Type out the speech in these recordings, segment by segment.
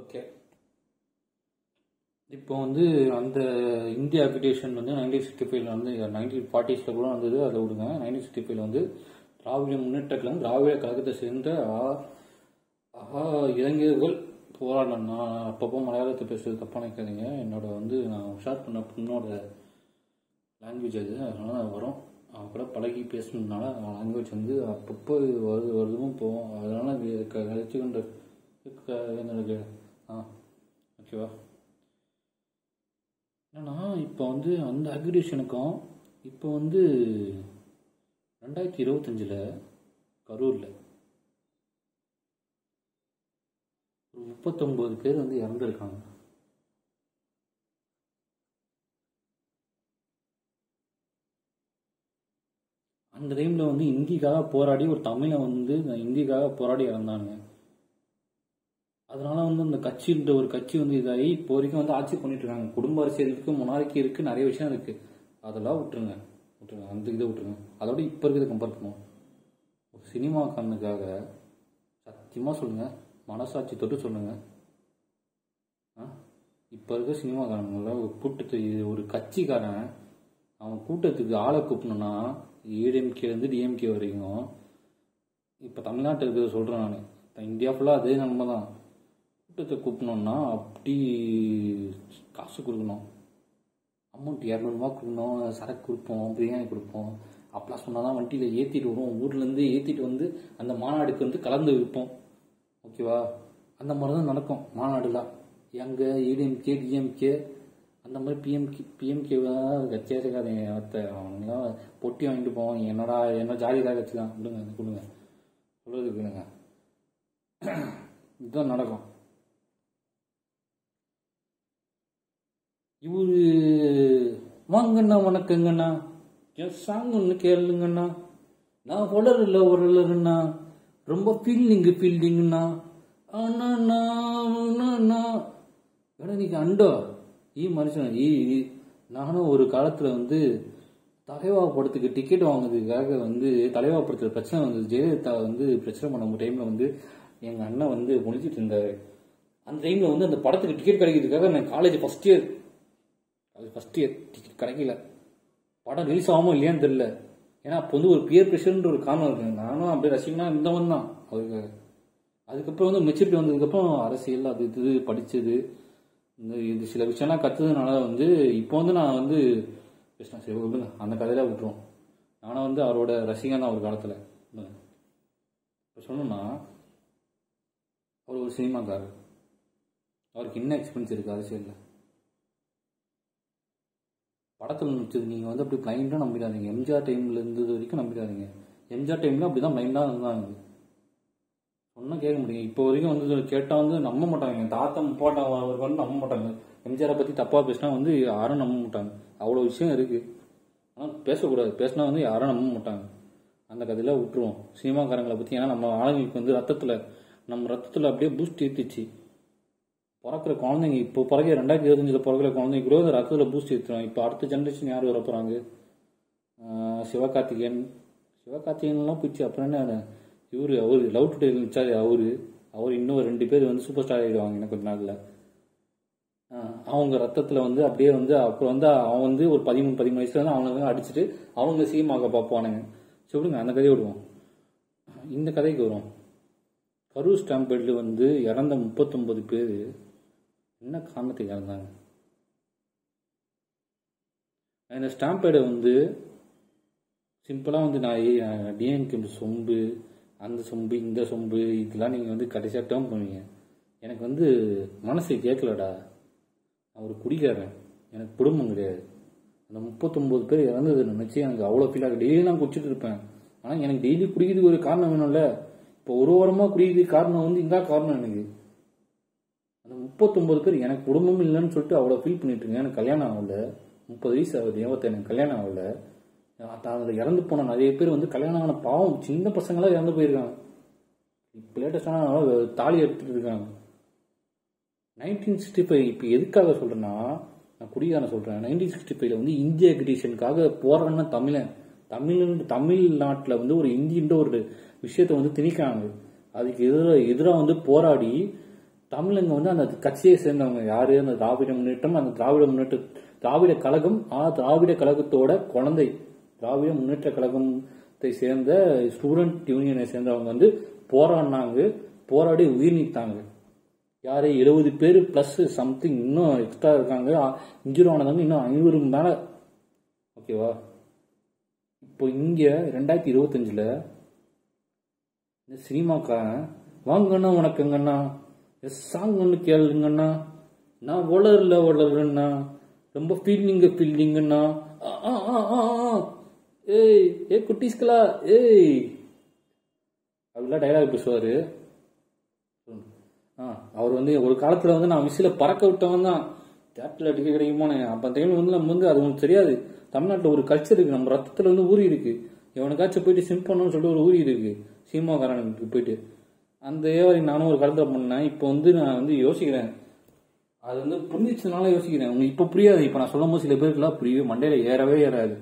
Okay. இப்போ வந்து அந்த இந்திய அக்ரிடேஷன் வந்து 1965 வந்து 1940s கூட வந்தது. அதை விடுங்க. 1965 வந்து திராவிட முன்னேற்ற கழகம் திராவிட கழகத்தை சேர்ந்த இளைஞர்கள் போராடணும். நான் அப்பப்போ மலையாளத்தை பேசுறது தப்பாக நினைக்காதீங்க. என்னோட வந்து நான் ஷேர் பண்ண பொண்ணோட லாங்குவேஜ் அது, அதனால வரும். அவன் கூட பழகி பேசணுனால லாங்குவேஜ் வந்து அப்பப்போ வருதும் போவோம். அதனால கழிச்சுக்கின்ற ஓகேவா. என்னன்னா இப்போ வந்து அந்த அக்ரிடேஷனுக்கும் இப்போ வந்து 2025 கரூரில் ஒரு 39 பேர் வந்து இறந்துருக்காங்க. அந்த டைமில் வந்து இந்திக்காக போராடி ஒரு தமிழை வந்து இந்திக்காக போராடி இறந்தானுங்க. அதனால வந்து அந்த கட்சின்ற ஒரு கட்சி வந்து இதாகி இப்போ வரைக்கும் வந்து ஆட்சி பண்ணிட்டு இருக்காங்க. குடும்ப அரசியல் இருக்கு, மொனார்கி இருக்கு, நிறைய விஷயம் இருக்கு. அதெல்லாம் விட்டுருங்க, அந்த இதை விட்டுருங்க. அதோட இப்போ இருக்கிறத கம்பேர் பண்ணுவோம். ஒரு சினிமா கண்ணுக்காக சத்தியமாக சொல்லுங்க, மனசாட்சி தொட்டு சொல்லுங்க. இப்போ இருக்க சினிமா காரங்கள ஒரு கூட்டத்துக்கு ஒரு கட்சிக்காரன் அவன் கூட்டத்துக்கு ஆளை கூப்பிடணும்னா ஏடிஎம்கேலேருந்து டிஎம்கே வரைக்கும் இப்போ தமிழ்நாட்டில் இருக்கிறத சொல்கிறேன் நான். இந்தியா ஃபுல்லாக அதே நிலைமை தான். கூட்டத்தை கூப்பிடணும்னா அப்படி காசு கொடுக்கணும், அமௌண்ட் 200 ரூபா கொடுக்கணும், சரக்கு கொடுப்போம், பிரியாணி கொடுப்போம். அப்பெல்லாம் சொன்னால் தான் வண்டியில் ஏற்றிட்டு வருவோம். ஊர்லேருந்து ஏற்றிட்டு வந்து அந்த மாநாடுக்கு வந்து கலந்து விற்போம். ஓகேவா. அந்த மாதிரி தான் நடக்கும் மாநாடுலாம். எங்கே ஏடிஎம்கே டிஎம்கே அந்த மாதிரி பிஎம்கே கட்சியாக இருக்காதுங்க. அவங்களாம் பொட்டி வாங்கிட்டு போவோம். என்ன ஜாதிக்காக கட்சி தான். கொடுங்க சொல்லுங்க. இதுதான் நடக்கும். இவரு வாங்கண்ணா வணக்கங்கண்ணா, என் சாங் ஒன்று கேளுங்கண்ணா, நான் உடல்ல ரொம்ப ஃபீல்டிங்குண்ணா, ஆனா நீங்க அண்டோ மனுஷன் நானும் ஒரு காலத்துல வந்து தலைவா படத்துக்கு டிக்கெட் வாங்குறதுக்காக வந்து தலைவா படத்துல பிரச்சனை வந்தது. ஜெயலலிதா வந்து பிரச்சனை பண்ண டைம்ல வந்து எங்க அண்ணன் வந்து முடிச்சிட்டு இருந்தாரு. அந்த டைம்ல வந்து அந்த படத்துக்கு டிக்கெட் கிடைக்கிறதுக்காக நான் காலேஜ் ஃபர்ஸ்ட் இயர் டிக்கெட் கிடைக்கல. படம் ரிலீஸ் ஆகாமோ இல்லையான்னு தெரியல. ஏன்னா அப்போ வந்து ஒரு பியர் ப்ரெஷர்ன்ற ஒரு காரணம் இருக்கு. நானும் அப்படியே ரசிகனா இருந்தவன் தான் அதுக்காக. அதுக்கப்புறம் வந்து மெச்சூரிட்டி வந்ததுக்கப்புறம் அரசியல் அது இது படிச்சது, இது சில விஷயம்லாம் கற்றுறதுனால வந்து இப்போ வந்து நான் வந்து பேசினேன். சரி விடுங்க, அந்த கதையில விட்டுருவோம். நானும் வந்து அவரோட ரசிகன் தான் ஒரு காலத்தில். இப்போ சொல்லணும்னா அவர் ஒரு சினிமாக்காரர். அவருக்கு என்ன எக்ஸ்பீரியன்ஸ் இருக்குது அரசியலில்? படத்தில் நினச்சது நீங்கள் வந்து அப்படி பிளைண்டாக நம்பிடாதீங்க. எம்ஜிஆர் டைமில் இருந்தது வரைக்கும் நம்பிடாதீங்க. எம்ஜிஆர் டைமில் அப்படி தான் பிளைண்டாக இருந்தாங்க. ஒன்றும் கேட்க முடியும். இப்போ வரைக்கும் வந்து கேட்டால் வந்து நம்ப மாட்டாங்க. எங்கள் தாத்தா முப்பாட்டா அவருக்கு வந்து நம்ப மாட்டாங்க. எம்ஜிஆரை பற்றி தப்பாக பேசினா வந்து யாரும் நம்ப மாட்டாங்க. அவ்வளோ விஷயம் இருக்குது. ஆனால் பேசக்கூடாது. பேசினா வந்து யாரும் நம்ப மாட்டாங்க. அந்த கதையில் விட்டுருவோம் சினிமாக்காரங்களை பற்றி. ஏன்னா நம்ம ஆளுங்களுக்கு வந்து நம்ம ரத்தத்தில் அப்படியே பூஸ்ட் ஏற்றிச்சு. பிறக்கிற குழந்தைங்க இப்போ 2025 பிறக்கிற குழந்தைங்க கூட ரத்தத்தில் பூஸ்ட் ஏற்றுறோம். இப்போ அடுத்த ஜென்ரேஷன் யார் வர போகிறாங்க? சிவகார்த்திகேயன்லாம் போயிடுச்சு. அப்புறம் என்ன அவர் லவ் டுடே நினைச்சாரு. அவர் இன்னும் 2 பேர் வந்து சூப்பர் ஸ்டார் ஆகிடுவாங்க எனக்கு கொஞ்ச நாளில். அவங்க ரத்தத்தில் வந்து அப்படியே வந்து அப்புறம் வந்து அவன் வந்து ஒரு 13 வயசுல வந்து அவனை அடிச்சுட்டு அவங்க சீமாக பார்ப்பானுங்க. சொல்லுங்க, அந்த கதையை விடுவோம். இந்த கதைக்கு வரும். கரூர் ஸ்டாம்பேட்ல வந்து இறந்த 39 பேர் என்ன காரணத்துக்கு இறந்தாங்க? இந்த ஸ்டாம்பேடை வந்து சிம்பிளாக வந்து நான் டிஎன்கே சொம்பு, அந்த சொம்பு, இந்த சொம்பு, இதெல்லாம் நீங்கள் வந்து கடைசியாக டேர்ம் பண்ணுவீங்க. எனக்கு வந்து மனசு கேட்கலடா. நான் ஒரு குடிக்காரன், எனக்கு குடும்பம் கிடையாது. அந்த 39 பேர் இறந்தது நினச்சி எனக்கு அவ்வளோ ஃபீல் ஆகுது. டெய்லி நான் குடிச்சிட்டு இருப்பேன். ஆனால் எனக்கு டெய்லி குடிக்கிறதுக்கு ஒரு காரணம் வேணும்ல. இப்போ ஒரு வாரமாக குடிக்கிறதுக்கு காரணம் வந்து இந்த காரணம். எனக்கு அந்த 39 பேர் எனக்கு குடும்பம் இல்லைன்னு சொல்லிட்டு அவ்வளோ ஃபீல் பண்ணிட்டு இருக்கேன். எனக்கு கல்யாணம் ஆகல, 30 வயசு ஆகுது. எனக்கு கல்யாணம் ஆகல. அதில் இறந்து போன நிறைய பேர் வந்து கல்யாணம் ஆன பாவம் சின்ன பசங்களாம் இறந்து போயிருக்காங்க. இப்போ லேட்டஸ்டான தாலி எடுத்துட்டு இருக்காங்க. 1965 இப்போ எதுக்காக சொல்றேன்னா, நான் குடிகாரன் சொல்றேன். 1965 வந்து இந்திய அக்ரிடேஷனுக்காக போராடின தமிழ்நாட்டில் வந்து ஒரு இந்தின்ற ஒரு விஷயத்த வந்து திணிக்காங்க. அதுக்கு எதிராக வந்து போராடி தமிழங்க வந்து அந்த கட்சியை சேர்ந்தவங்க யாரு, அந்த திராவிட முன்னேற்றம், அந்த திராவிட கழகம், திராவிட கழகத்தோட குழந்தை, திராவிட முன்னேற்ற கழகத்தை சேர்ந்த ஸ்டூடெண்ட் யூனியனை சேர்ந்தவங்க வந்து போராடினாங்க, போராடி உயிர் நீத்தாங்க. யாரு 70 பேர் பிளஸ் சம்திங் இன்னும் எக்ஸ்ட்ரா இருக்காங்க, இன்ஜூரி ஆனவங்க இன்னும் 500 மேல. ஓகேவா? இப்போ இங்க 2025 இந்த சினிமாக்காரன் வாங்கண்ணா உனக்குங்கண்ணா சாங் ஒன்று கேளுங்கண்ணா, நான் வளருன்னா ரொம்ப ஃபீல்டிங்கண்ணா, ஏய் ஏ குட்டீஸ்களா ஏய் அப்படிலாம் டைலாக் பேசுவாரு. அவர் வந்து ஒரு காலத்துல வந்து நான் விசில பறக்க விட்டவன் தான், தேட்டர்ல டிக்கெட் கிடைக்குமோனே. அப்ப அந்த டைம்ல வந்து நம்ம வந்து அது ஒன்று தெரியாது. தமிழ்நாட்டில் ஒரு கல்ச்சர் இருக்கு, நம்ம ரத்தத்துல வந்து ஊறி இருக்கு. எவனுக்காச்சும் போயிட்டு சிம் பண்ணணும்னு சொல்லிட்டு ஒரு ஊறி இருக்கு சினிமாக்காரனுக்கு போயிட்டு. அந்த ஏவாரி நானும் ஒரு காலத்துல பண்ணேன். இப்போ வந்து நான் வந்து யோசிக்கிறேன், அது வந்து புரிஞ்சிச்சதுனால யோசிக்கிறேன். உங்களுக்கு இப்போ புரியாது. இப்போ நான் சொல்லும் போது சில பேருக்குலாம் புரியவே மண்டையில ஏறவே ஏறாது.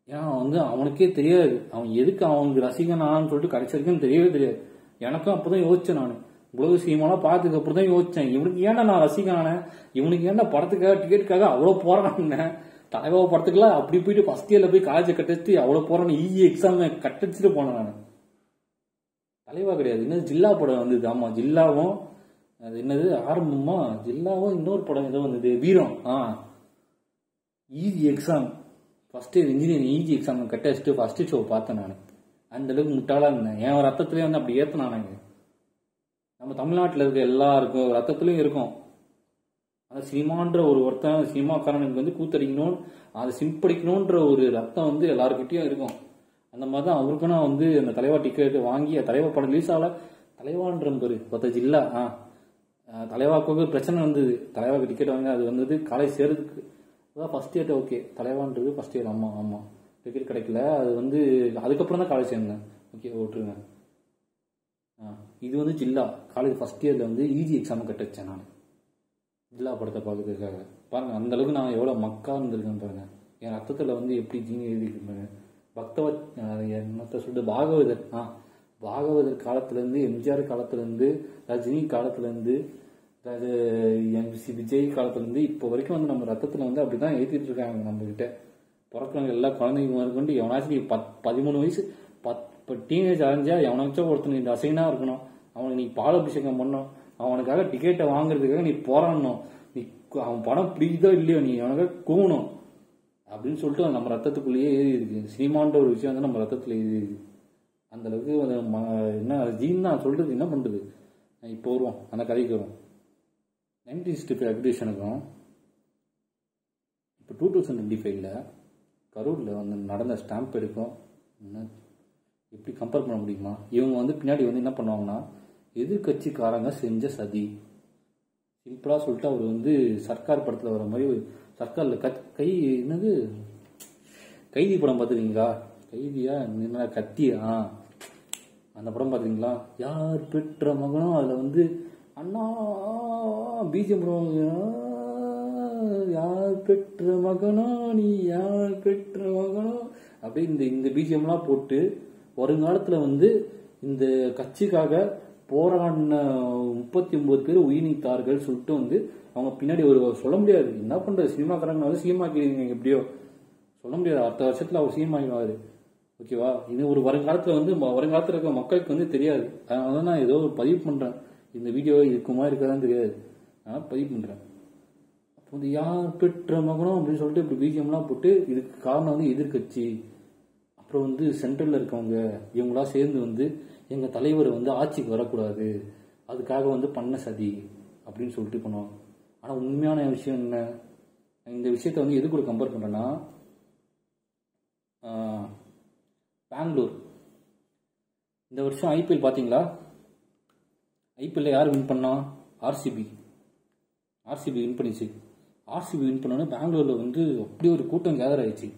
ஏன்னா வந்து அவனுக்கே தெரியாது அவன் எதுக்கு அவனுக்கு ரசிகனான்னு சொல்லிட்டு கடைசி வரைக்கும் தெரியவே தெரியாது. எனக்கும் அப்பதான் யோசிச்சேன். நான் உலக சினிமாலாம் பார்த்ததுக்கு அப்புறம் தான் யோசிச்சேன், இவனுக்கு ஏன்டா நான் ரசிகனானேன், இவனுக்கு ஏன்டா படத்துக்காக டிக்கெட்டுக்காக அவ்வளோ போறான்னு. தலைவா படத்துக்குலாம் அப்படி போயிட்டு ஃபர்ஸ்ட் இயர்ல போய் காலேஜை கட்டடிச்சு அவ்வளோ போறான்னு எக்ஸாம் கட்டடிச்சுட்டு போனேன் நான். தலைவா கிடையாது, என்னது ஜில்லா படம் வந்தது. ஆமா ஜில்லாவும் அது என்னது ஆரம்பமா ஜில்லாவும் இன்னொரு படம் ஏதோ வந்தது வீரம். Easy exam first year engineering easy exam கட்ட வச்சுட்டு ஃபர்ஸ்ட் ஷோ பார்த்தேன் நான். அந்த அளவுக்கு முட்டாளா இருந்தேன். என் ரத்தத்திலேயே வந்து அப்படி ஏற்றினானுங்க. நம்ம தமிழ்நாட்டில் இருக்க எல்லாருக்கும் ரத்தத்திலையும் இருக்கும். அந்த சினிமான்ற ஒரு ஒருத்தன் சினிமாக்காரனுக்கு வந்து கூத்தடிக்கணும், அதை சிம்படிக்கணும்ன்ற ஒரு ரத்தம் வந்து எல்லாருக்கிட்டையும் இருக்கும். அந்த மாதிரி தான் அவருக்கும் நான் வந்து அந்த தலைவா டிக்கெட் வாங்கி தலைவா படம் ரிலீஸ் ஆகல, தலைவான்ற பேரு பத்தச்சு இல்ல தலைவாக்கு பிரச்சனை வந்தது. தலைவாக்கு டிக்கெட் வாங்கி அது வந்தது காலேஜ் சேர்றதுக்கு அதான் ஃபர்ஸ்ட் இயர். ஓகே தலைவான்றது ஃபர்ஸ்ட் இயர். ஆமா டிக்கெட் கிடைக்கல, அது வந்து அதுக்கப்புறம் தான் காலேஜ் சேர்ந்தேன். ஓகே ஓட்டுருங்க. இது வந்து ஜில்லா காலேஜ் ஃபர்ஸ்ட் இயர்ல வந்து ஈஸி எக்ஸாம் கட்ட வச்சேன் நான் ஜில்லா படத்தை பார்க்கறதுக்காக. பாருங்க அந்த அளவுக்கு நான் எவ்வளவு மக்கா இருந்திருக்கேன் பாருங்க. என் ரத்தத்துல வந்து எப்படி ஜீனி எழுதிருக்கேன் பாருங்க. பக்தவத் என்னத்த சொல்லிட்டு பாகவதர் காலத்துல இருந்து, எம்ஜிஆர் காலத்துல இருந்து, ரஜினி காலத்துல இருந்து, விஜய் காலத்துல இருந்து இப்போ வரைக்கும் வந்து நம்ம ரத்தத்துல வந்து அப்படிதான் ஏற்றிட்டு இருக்காங்க. நம்ம கிட்ட பிறக்கிறவங்க எல்லா குழந்தைங்க கொண்டு எவனாச்சும் 13 வயசு இப்போ டீனேஜ் அடைஞ்சா எவனாச்சும் ஒருத்தன் இந்த அசைனா இருக்கணும், அவனுக்கு நீ பால் அபிஷேகம் பண்ணணும், அவனுக்காக டிக்கெட்டை வாங்குறதுக்காக நீ போராடணும், நீ அவன் படம் பிடிக்குதோ இல்லையோ நீ அவனுக்காக கூவணும் அப்படின்னு சொல்லிட்டு நம்ம ரத்தத்துக்குள்ளேயே எழுதி இருக்கு. சினிமான்ற ஒரு விஷயம் வந்து நம்ம ரத்தத்துல எழுதி இருக்கு. அந்த அளவுக்கு என்ன ஜீன் நான் சொல்றது என்ன பண்றது. இப்போ வருவோம் அந்த கதைக்கு வரும். 1965 அக்ரிடேஷனுக்கும் இப்போ 2025 கரூர்ல வந்து நடந்த ஸ்டாம்ப் எடுக்கும் எப்படி கம்பேர் பண்ண முடியுமா? இவங்க வந்து பின்னாடி வந்து என்ன பண்ணுவாங்கன்னா எதிர்கட்சிக்காரங்க செஞ்ச சதி. சிம்பிளா சொல்லிட்டு அவர் வந்து சர்க்கார் படத்துல வர மாதிரி சர்க்கார்ல கை என்னது கைதி படம் பார்த்துருக்கீங்களா? கைதியா என்ன கத்தியா அந்த படம் பார்த்துருக்கீங்களா? யார் பெற்ற மகனும் அதுல வந்து அண்ணா பிஜிஎம் யார் பெற்ற மகனோ நீ யார் பெற்ற மகனோ அப்படி இந்த பிஜிஎம்லாம் போட்டு வருங்காலத்துல வந்து இந்த கட்சிக்காக போராடின 39 பேர் உயிர் நீத்தார்கள் சொல்லிட்டு வந்து அவங்க பின்னாடி ஒரு சொல்ல முடியாது. என்ன பண்றது, சினிமாக்காரங்க வந்து சினிமாக்கிறீங்க எப்படியோ சொல்ல முடியாது. அடுத்த வருஷத்துல அவர் சினிமாக்கிடுவாரு. ஓகேவா? இது ஒரு வருங்காலத்துல வந்து வருங்காலத்துல இருக்க மக்களுக்கு வந்து தெரியாது. அதனால நான் ஏதோ ஒரு பதிவு பண்றேன். இந்த வீடியோ இருக்குமா இருக்காதான்னு தெரியாது, நான் பதிவு பண்றேன். அப்போ வந்து யார் பெற்ற மகனும் அப்படின்னு சொல்லிட்டு இப்படி பிஜிஎம்லாம் போட்டு இதுக்கு காரணம் வந்து எதிர்கட்சி, அப்புறம் வந்து சென்ட்ரல்ல இருக்கவங்க இவங்களா சேர்ந்து வந்து எங்க தலைவர் வந்து ஆட்சிக்கு வரக்கூடாது அதுக்காக வந்து பண்ண சதி அப்படின்னு சொல்லிட்டு பண்ணுவாங்க. ஆனா உண்மையான விஷயம் என்ன, இந்த விஷயத்த வந்து எது கூட கம்பேர் பண்றேன்னா பெங்களூர் இந்த வருஷம் ஐபிஎல் பாத்தீங்களா? ஐபிஎல்ல யார் வின் பண்ணா? ஆர்சிபி வின் பண்ணிச்சு. ஆர்சிபி வின் பண்ணோன்னே பெங்களூர்ல வந்து அப்படி ஒரு கூட்டம் கேதர் ஆயிடுச்சு.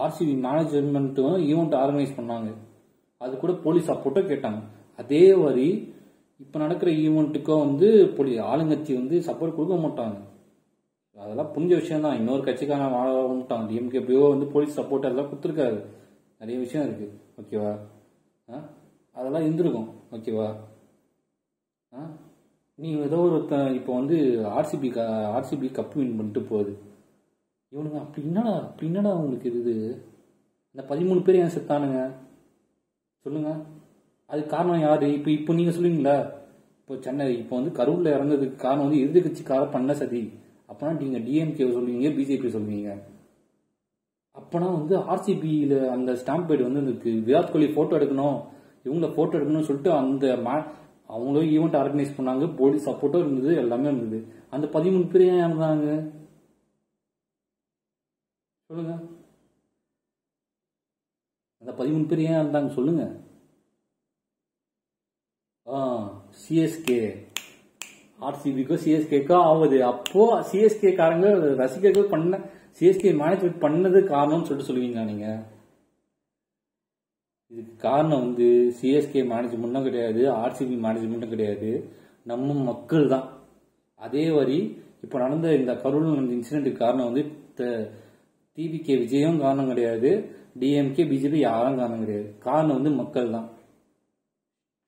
ஆர்சிபி மேனேஜ்மெண்ட்டும் ஈவெண்ட் ஆர்கனைஸ் பண்ணாங்க, அது கூட போலீஸ் சப்போர்ட்டோ கேட்டாங்க. அதே மாதிரி இப்ப நடக்கிற ஈவெண்ட்டுக்கும் வந்து ஆளுங்கட்சி வந்து சப்போர்ட் கொடுக்க மாட்டாங்க. அதெல்லாம் புரிஞ்ச விஷயம் தான். இன்னொரு கட்சிக்கான வாழ மாட்டாங்க. டிஎம்கே எப்படியோ வந்து போலீஸ் சப்போர்ட் எல்லாம் கொடுத்துருக்காரு. நிறைய விஷயம் இருக்கு. ஓகேவா? அதெல்லாம் இருந்திருக்கும். ஓகேவா? நீ ஏதோ ஒரு இப்போ வந்து ஆர்சிபி கப் வின் பண்ணிட்டு போகுது. இவனுங்க அப்படி என்னடா உங்களுக்கு இருக்குது? அந்த 13 பேர் ஏன் செத்தானுங்க சொல்லுங்க. அதுக்கு காரணம் யாரு? இப்போ நீங்க சொல்லுவீங்களா, இப்போ சென்னை இப்போ வந்து கரூர்ல இறந்ததுக்கு காரணம் வந்து எதிர்கட்சிக்கார பண்ண சதி. அப்பனா நீங்க டிஎம்கே சொல்லுவீங்க, பிஜேபி சொல்லுவீங்க. அப்பனா வந்து ஆர்சிபியில அந்த ஸ்டாம்பேட் வந்து இருக்கு. விராட் கோலி போட்டோ எடுக்கணும், இவங்கள போட்டோ எடுக்கணும்னு சொல்லிட்டு அந்த அவங்களும் ஈவெண்ட் ஆர்கனைஸ் பண்ணாங்க. போலீஸ் சப்போர்ட்டும் இருந்தது, எல்லாமே இருந்தது. அந்த 13 பேர் ஏன் இருந்தாங்க சொல்லுங்க? அந்த 13 பேர் ஏன் இருந்தாங்க சொல்லுங்க? சிஎஸ்கே ஆர்சிபிக்கோ சிஎஸ்கேக்கோ ஆகுது. அப்போ சிஎஸ்கே காரங்க ரசிகர்கள் பண்ண சிஎஸ்கே மேனேஜ்மெண்ட் பண்ணது காரணம்னு சொல்லிட்டு சொல்லுவீங்க நீங்க? இதுக்கு காரணம் வந்து சிஎஸ்கே மேனேஜ்மெண்ட்டும் கிடையாது, ஆர்சிபி மேனேஜ்மெண்ட்டும் கிடையாது, நம்ம மக்கள் தான். அதே வரி இப்போ நடந்த இந்த கரூர் இன்சிடென்ட்டுக்கு காரணம் வந்து டிவிகே விஜயும் காரணம் கிடையாது, டிஎம்கே பிஜேபி யாரும் காரணம் கிடையாது. காரணம் வந்து மக்கள் தான்.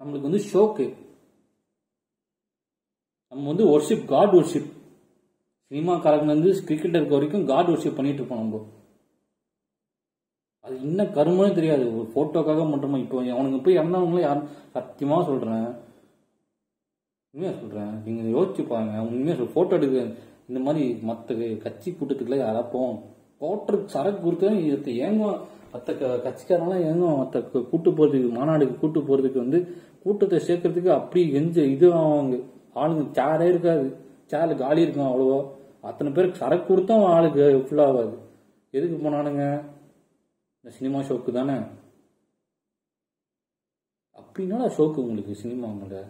நம்மளுக்கு வந்து ஷோக்கு, நம்ம வந்து ஒர்ஷிப், காட் ஒர்ஷிப். சினிமாக்காரங்க வந்து கிரிக்கெட்டருக்கு வரைக்கும் காட் ஒர்ஷிப் பண்ணிட்டு இருப்போம் நம்ம. அது இன்னும் கருமனே தெரியாது, ஒரு போட்டோக்காக மட்டுமா. இப்போ அவனுக்கு போய் இறந்தவங்களும் யாரும் சத்தியமா சொல்றேன், உண்மையா சொல்றேன், நீங்க யோசிச்சு பாருங்க. உண்மையா போட்டோ எடுக்க இந்த மாதிரி மற்ற கட்சி கூட்டத்துக்குள்ள யாராப்போம் கோட்டருக்கு சரக்கு கொடுத்து ஏங்க மற்ற கட்சிக்காரெல்லாம் ஏங்க மற்ற கூட்டு போறதுக்கு, மாநாடுக்கு கூட்டு போறதுக்கு வந்து கூட்டத்தை சேர்க்கறதுக்கு அப்படி இது அவங்க ஆளுங்க சேரே இருக்காது, சேர்ல காலி இருக்கும் அவ்வளவோ. அத்தனை பேருக்கு சரக்கு கொடுத்தா ஆளுக்கு ஃபுல் ஆகாது. எதுக்கு போனானுங்க? இந்த சினிமா ஷோக்கு தானே. அப்படின்னா ஷோக்கு உங்களுக்கு சினிமாங்கள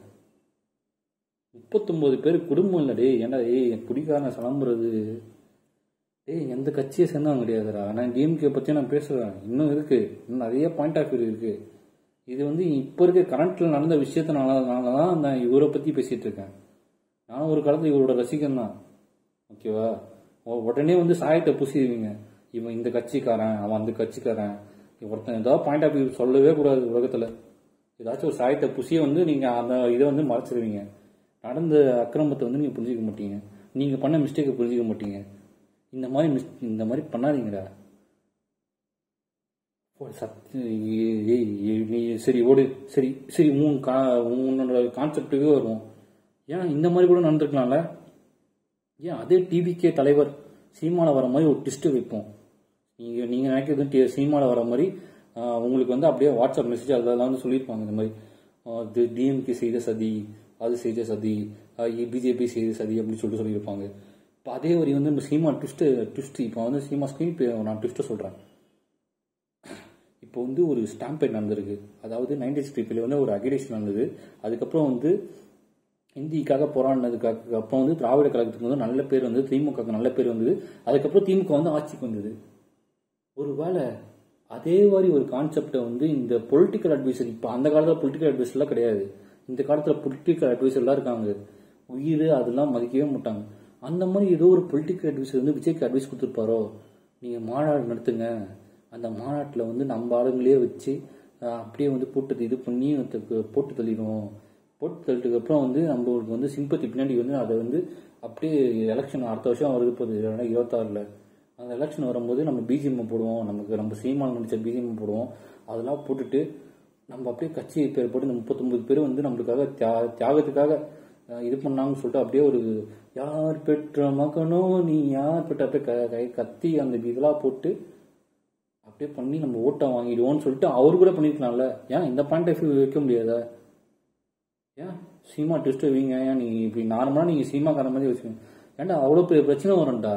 39 பேர் குடும்பம் இல்ல டே. ஏன்டா குடிக்காரன சலம்புறது? எந்த கட்சியை சேர்ந்தவங்க கிடையாதுடா. நான் டிஎம்கே பத்தி நான் பேசுறேன், இன்னும் இருக்கு, இன்னும் நிறைய பாயிண்ட் ஆஃப் வியூ இருக்கு. இது வந்து இப்ப இருக்க கரண்ட்ல நடந்த விஷயத்தினாலதான் நான் இவரை பத்தி பேசிட்டு இருக்கேன். நான் ஒரு காலத்துல இவரோட ரசிகன் தான், ஓகேவா? உடனே வந்து சாயத்தை பூசிடுவீங்க, இவன் இந்த கட்சிக்காரன், அவன் அந்த கட்சிக்காரன். ஒருத்தன் ஏதாவது பாயிண்ட் ஆஃப் வியூ சொல்லவே கூடாது உலகத்துல. ஏதாச்சும் ஒரு சாயத்தை பூசியே வந்து நீங்க அந்த இதை வந்து மறைச்சிருவீங்க. நடந்த அக்கிரமத்தை வந்து நீங்க புரிஞ்சிக்க மாட்டீங்க, நீங்க பண்ண மிஸ்டேக்கை புரிஞ்சிக்க மாட்டீங்க. இந்த மாதிரி பண்ணாதீங்கடா. சரி ஓடு, சரி சரி உன்னோட கான்செப்டுக்கே வருவோம். ஏன் இந்த மாதிரி கூட நடந்துருக்கலாம்ல? ஏன் அதே டிவிகே தலைவர் சீமால வர மாதிரி ஒரு ட்விஸ்ட் வைப்போம். நீங்க நினைக்கிறது சீமால வர மாதிரி உங்களுக்கு வந்து அப்படியே வாட்ஸ்அப் மெசேஜ் அதெல்லாம் வந்து சொல்லியிருப்பாங்க. இந்த மாதிரி டிஎம்கே செய்த சதி, அது செய்த சதி, பிஜேபி செய்த சதி அப்படின்னு சொல்லிட்டு சொல்லியிருப்பாங்க. இப்போ அதே வரி வந்து நம்ம சீமா ட்விஸ்ட் இப்போ வந்து சீமா ஸ்கிரீன் நான் ட்விஸ்ட்டை சொல்கிறேன். இப்போ வந்து ஒரு ஸ்டாம்பேட் நடந்திருக்கு. அதாவது 90s பீப்புள் வந்து ஒரு அகிடேஷன் நடந்தது. அதுக்கப்புறம் வந்து இந்திக்காக போராடினதுக்காக அப்புறம் வந்து திராவிட கழகத்துக்கு வந்து நல்ல பேர் வந்தது, திமுக நல்ல பேர் வந்தது. அதுக்கப்புறம் திமுக வந்து ஆட்சிக்கு வந்தது. ஒருவேளை அதே மாதிரி ஒரு கான்செப்டை வந்து இந்த பொலிட்டிக்கல் அட்வைசர், இப்போ அந்த காலத்தில் பொலிட்டிக்கல் அட்வைசர்லாம் கிடையாது, இந்த காலத்தில் பொலிட்டிக்கல் அட்வைசர்லாம் இருக்காங்க, உயிர் அதெல்லாம் மதிக்கவே மாட்டாங்க. அந்த மாதிரி ஏதோ ஒரு பொலிட்டிக்கல் அட்வைசர் வந்து விஜய்க்கு அட்வைஸ் கொடுத்துருப்பாரோ, நீங்கள் மாநாடு நடத்துங்க, அந்த மாநாட்டில் வந்து நம்ம ஆளுங்களே வச்சு அப்படியே வந்து போட்டு இது பண்ணி போட்டு தள்ளிடுவோம். போட்டு தள்ளிட்டுக்கு அப்புறம் வந்து நம்மளுக்கு வந்து சிம்பத்தி பின்னாடி வந்து அதை வந்து அப்படியே எலெக்ஷன் அடுத்த வருஷம் வருது போகுது 2026. அந்த எலெக்ஷன் வரும்போது நம்ம பிஜிஎம் போடுவோம், நம்ம சீமான் நடிச்ச பிஜிஎம் போடுவோம். அதெல்லாம் போட்டுட்டு நம்ம அப்படியே கட்சி பேர் போட்டு இந்த 39 பேர் வந்து நம்மளுக்காக தியாகத்துக்காக இது பண்ணாங்கன்னு சொல்லிட்டு அப்படியே ஒரு யார் பெற்ற மகனோ நீ யார் பெற்ற அப்படியே கத்தி அந்த இதெல்லாம் போட்டு அப்படியே பண்ணி நம்ம ஓட்டை வாங்கிடுவோம்னு சொல்லிட்டு அவரு கூட பண்ணிருக்கலாம்ல. ஏன் இந்த பாயிண்ட் ஆஃப் வியூ வைக்க முடியாதா? ஏன் சீமா ட்விஸ்ட் வைங்க? ஏன் நீங்க இப்படி நார்மலா நீங்க சீமாக்கார மாதிரி வச்சுக்கோங்க. ஏன்டா அவ்வளோ பெரிய பிரச்சனை வரும்டா.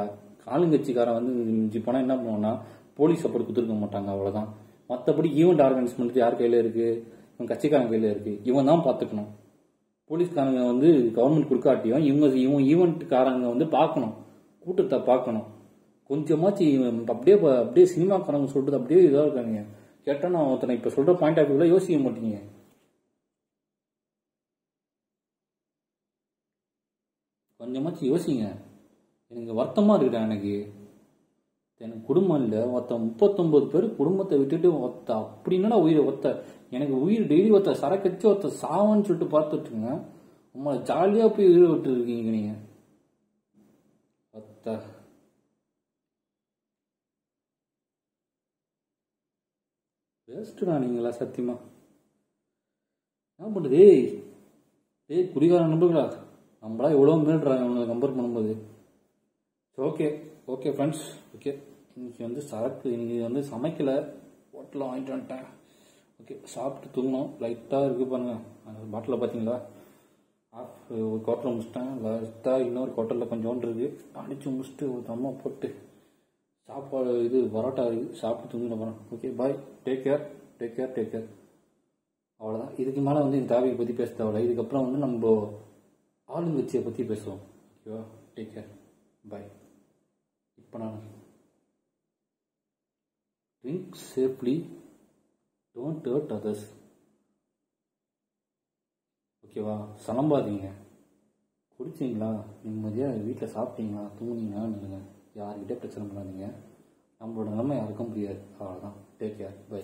ஆளுங்கட்சிக்காரன் வந்து மிஞ்சி போனால் என்ன பண்ணுவோம்னா போலீஸ் சப்போர்ட் கொடுத்துருக்க மாட்டாங்க, அவ்வளோதான். மற்றபடி ஈவெண்ட் ஆர்கனைஸ் பண்ணுறது யார் கையில் இருக்கு? இவன் கட்சிக்காரன் கையில் இருக்கு, இவன் தான் பார்த்துக்கணும். போலீஸ்காரங்க வந்து கவர்மெண்ட் கொடுக்காட்டியும் இவன் ஈவெண்ட்காரங்க வந்து பார்க்கணும், கூட்டத்தை பார்க்கணும். கொஞ்சமாச்சு அப்படியே சினிமாக்காரங்க சொல்றது அப்படியே இதாக இருக்காங்க. கேட்டால் நான் ஒருத்தனை இப்போ சொல்ற பாயிண்ட் ஆஃப் வியூல யோசிக்க மாட்டீங்க. கொஞ்சமாச்சு யோசிங்க. எனக்கு வருத்தமா இருக்குடா. எனக்கு குடும்பம் இல்லை, ஒருத்த 39 பேர் குடும்பத்தை விட்டுட்டு ஒத்த அப்படின்னா உயிரை ஒத்த எனக்கு உயிர் டெய்லி ஒருத்த சரக்கச்சு ஒருத்த சாவான்னு சொல்லிட்டு பார்த்துட்டுங்க. நம்மளை ஜாலியாக போய் உயிரை விட்டு இருக்கீங்க நீங்கள். பத்தா வேஸ்ட்டுடா நீங்களா சத்தியமா. என்ன பண்ணுறது? ஏய் குடிகார நம்புங்களா, நம்மளா எவ்வளோ மீள்றாங்க அவங்களை கம்பேர் பண்ணும்போது. ஓகே ஓகே ஃப்ரெண்ட்ஸ், ஓகே இன்னைக்கு வந்து சரக்கு இன்னைக்கு வந்து சமைக்கலை, ஹோட்டலில் வாங்கிட்டு வந்துட்டேன். ஓகே சாப்பிட்டு தூங்கணும். லைட்டாக இருக்குது பாருங்க அந்த பாட்டில் பார்த்தீங்களா, ஒரு குவார்ட்டரில் முடிச்சிட்டேன். லைட்டாக இன்னொரு குவார்ட்டரில் கொஞ்சோண்டு இருக்குது, அடித்து முடிச்சுட்டு ஒரு தம்மா போட்டு சாப்பாடு இது பரோட்டா இருக்குது, சாப்பிட்டு தூங்கிட போகிறேன். Okay bye, take care take care take care. அவ்வளோதான். இதுக்கு மேலே வந்து இந்த டாபிக் பற்றி பேச தேவையில்ல. இதுக்கப்புறம் வந்து நம்ம ஆளுங்கட்சியை பற்றி பேசுவோம். ஓகேவா? Take care boy. இப்போ நான் drink safely, don't hurt others. ஓகேவா? சலம்பாதீங்க. குடிச்சிங்களா நிம்மதியாக வீட்டில் சாப்பிட்டீங்களா தூங்குனீங்களான்னு யார்கிட்டே பிரச்சனை பண்ணாதீங்க. நம்மளோட நிலைமை யாருக்கும் முடியாது. அவ்வளோதான். Take care bye.